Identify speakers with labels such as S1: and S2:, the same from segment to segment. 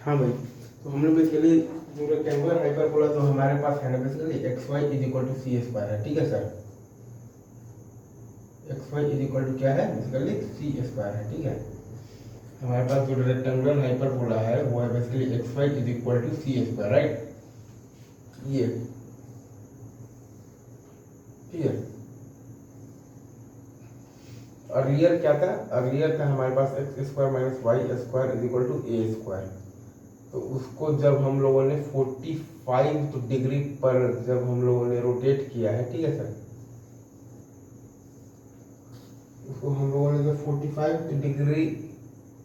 S1: हाँ भाई, तो हम लोग बेसिकली जो रेक्टेंगुलर हाइपरबोला जो हमारे पास है ना basically x y is equal to c square है, ठीक है sir. X y is equal to क्या है बेसिकली सी स्क्वायर है, ठीक है। हमारे पास जो रेक्टेंगुलर हाइपरबोला है वो है basically x y is equal to c square, right. ये ठीक है। अर्लियर क्या था, अर्लियर था हमारे पास x square minus y square is equal to a square. तो उसको जब हम लोगों ने 45 डिग्री पर जब हम लोगों ने रोटेट किया है, ठीक है सर, उसको हम लोगों ने जब 45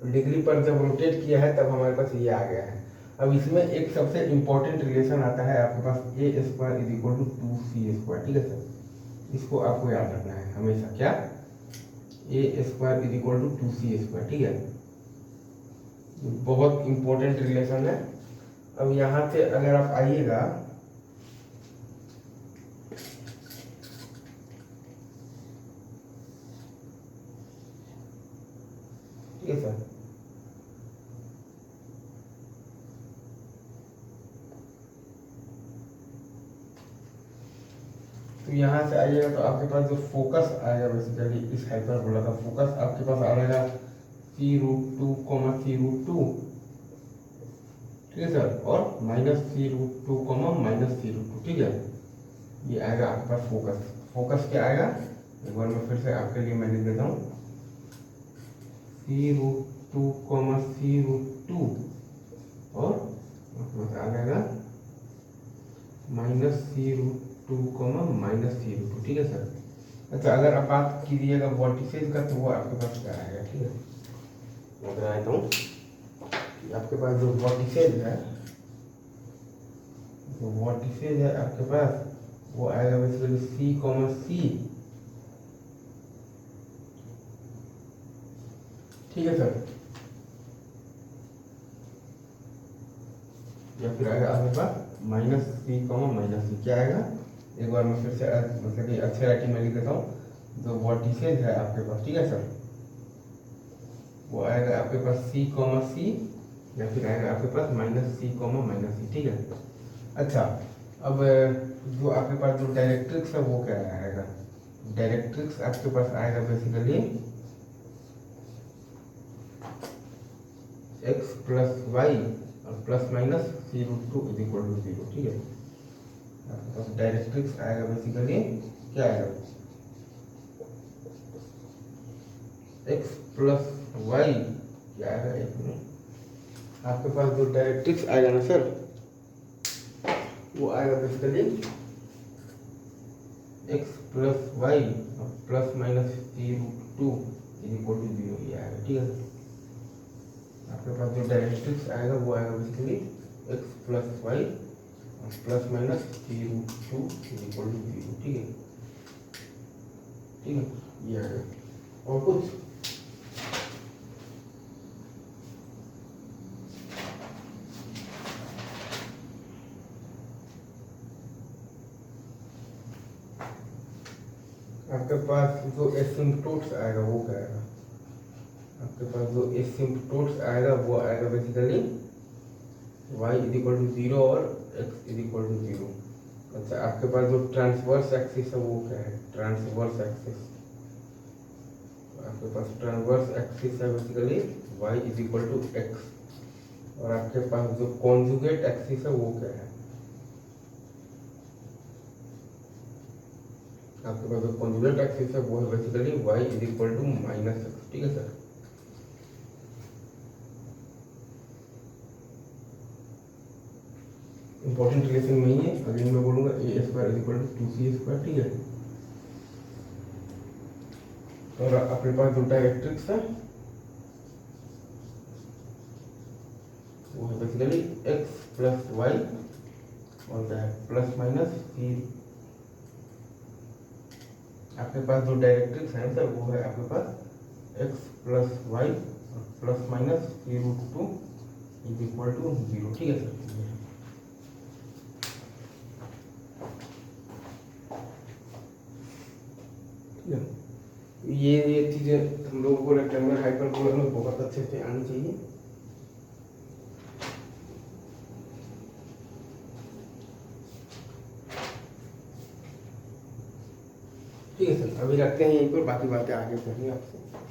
S1: डिग्री पर जब रोटेट किया है तब हमारे पास ये आ गया है। अब इसमें एक सबसे इंपॉर्टेंट रिलेशन आता है आपके पास a square is equal to 2 c square, ठीक है सर। इसको आपको याद रखना है हमेशा, क्या, a square is equal to 2 c square, ठीक है। बहुत इंपॉर्टेंट रिलेशन है। अब यहाँ से अगर आप आइएगा, ठीक है सर, तो यहाँ से आइएगा तो आपके पास जो फोकस आएगा बेसिकली इस हाइपरबोला का फोकस आपके पास आ जाएगा c√2, c√2, ठीक है सर, और -c√2, -c√2, ठीक है। ये आएगा आपके पास फोकस। फोकस क्या आएगा, एक बार मैं फिर से आपके लिए मैं लिख देता हूँ, c√2, c√2 और आ जाएगा -c√2, -c√2, ठीक है सर। अच्छा, अगर आप बात कीजिएगा वोर्टिसेज का तो वो आपके पास क्या आएगा, ठीक है। मैं बताता हूँ कि आपके पास जो वोर्टिसेज है, जो वोर्टिसेज है आपके पास वो आएगा बेसिकली c, ठीक है सर। या फिर आएगा आपके पास -c, क्या आएगा, एक बार मैं फिर से मतलब कि अच्छे राइटिंग में लिख देता हूँ। जो वोर्टिसेज है आपके पास, ठीक है सर, वो आएगा आपके पास c, या फिर आएगा आपके पास -c, ठीक है। अच्छा, अब जो आपके पास जो डायरेक्ट्रिक्स है वो क्या आएगा, डायरेक्ट्रिक्स आपके पास आएगा बेसिकली x प्लस वाई और plus minus c√2 is equal to 0, ठीक है। आपके पास डायरेक्ट्रिक्स आएगा बेसिकली क्या आएगा, x प्लस वाई, क्या आएगा, एक मिनट, आपके पास जो डायरेक्ट्रिक्स आएगा ना सर वो आएगा बेसिकली x प्लस वाई और plus minus c√2 is equal to 0, ये आएगा, ठीक है। आपके पास जो डायरेक्ट्रिक्स आएगा वो आएगा बेसिकली x प्लस वाई और plus minus c√2 is equal to 0, ठीक है, ठीक है, ये आएगा। और कुछ आपके पास जो एसिम्पटोट्स आएगा वो क्या आएगा, आपके पास जो एसिम्पटोट्स आएगा वो आएगा basically y is equal to 0 और x इज इक्वल टू 0। अच्छा, आपके पास जो ट्रांसवर्स एक्सिस है वो क्या है, ट्रांसवर्स एक्सिस, आपके पास ट्रांसवर्स एक्सिस है basically y is equal to x, और आपके पास जो कॉन्जुगेट एक्सिस है वो क्या है, आपके पास जो कॉन्जुगेट एक्सिस है वो है basically y is equal to -x, ठीक है सर। इंपॉर्टेंट रिलेशन में ही है, अगेन मैं बोलूंगा a square is equal to 2c square, ठीक है। और अपने पास जो डायरेक्ट्रिक्स है वो है बेसिकली x प्लस वाई और क्या है प्लस माइनस c। आपके पास जो डायरेक्ट्रिक्स है सर वो है आपके पास x प्लस वाई और plus minus c√2 is equal to 0, ठीक है सर। ये चीज़ें हम लोगों को रेक्टेंगुलर हाइपरबोला में बहुत अच्छे से आनी चाहिए। ठीक है सर, अभी रखते हैं यहीं पर, बाकी बातें आगे करेंगे आपसे।